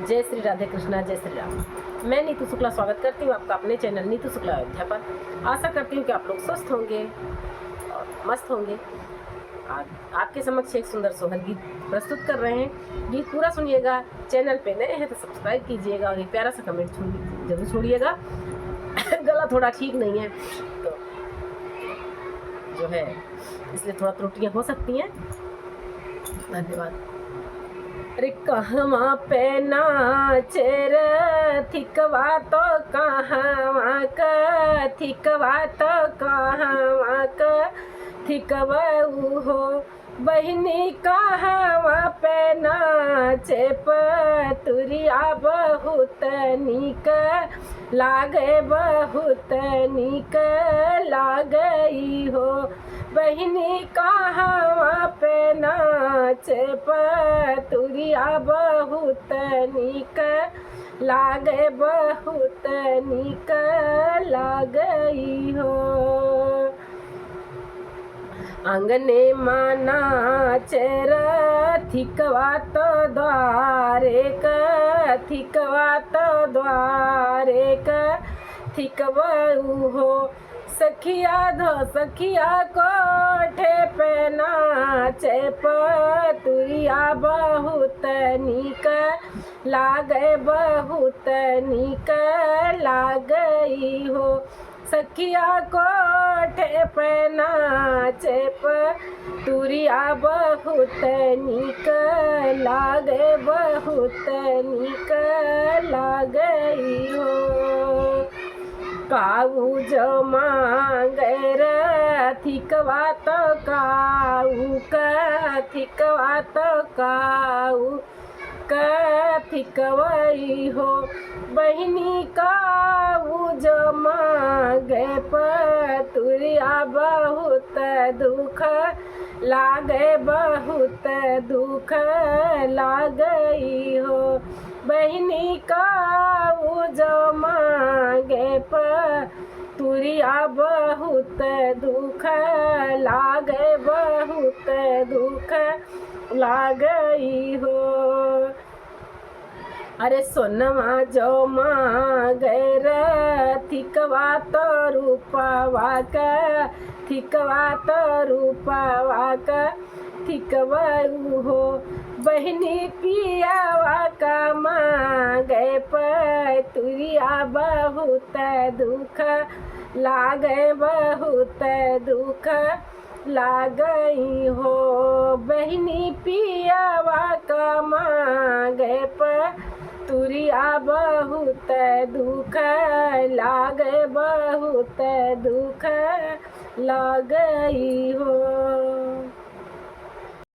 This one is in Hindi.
जय श्री राधे कृष्णा, जय श्री राम। मैं नीतू शुक्ला स्वागत करती हूँ आपका अपने चैनल नीतू शुक्ला अयोध्या पर। आशा करती हूँ कि आप लोग स्वस्थ होंगे और मस्त होंगे। आज आपके समक्ष एक सुंदर सोहर गीत प्रस्तुत कर रहे हैं। गीत पूरा सुनिएगा। चैनल पे नए हैं तो सब्सक्राइब कीजिएगा और एक प्यारा सा कमेंट जरूर छोड़िएगा। गला थोड़ा ठीक नहीं है तो जो है इसलिए थोड़ा त्रुटियाँ हो सकती हैं। धन्यवाद। अरे कहवा पे नाचेर थिकवा तो कहवा क थिकवा तो कहवा क थिकवा हो बहिनी कहवा पे नाचे पतुरिया बहुत नीक लागे बहुत नीक लागई हो बहिनी कहवा पे नाचे पतुरिया बहुत नीक लागे बहुत नीक लागई हो अंगने माना चेर थिकवा तो द्वारे क थिकवा तो द्वारे क थिकवा हो सखिया धो सखिया कोठे पे नाचे पतुरिया बहुत नीक लागे बहुत नीक लागई हो सखिया कोठे पे नाचे पतुरिया बहुत नीक लागे बहुत नीक लागई हो काऊ जो मांगे रे थिकवा तो काऊ क थिकवा तो काऊ क थिकवई हो बहिनी काऊ जो मांगे पतुरिया बहुत दुख लागे बहुत दुख लागई हो बहिनी काऊ जो मांगे पतुरिया बहुत दुख लागे बहुत दुख लागई हो अरे सोनवा जो मांगे रे थिकवा तो रूपवा क थिकवा तो रूपवा क थिकवा हो बहिनी पियावा का मांगे पतुरिया बहुत दुख लागे बहुत दुख लागई हो बहिनी पियावा का मांगे पतुरिया बहुत दुख लागे बहुत दुख लागई हो।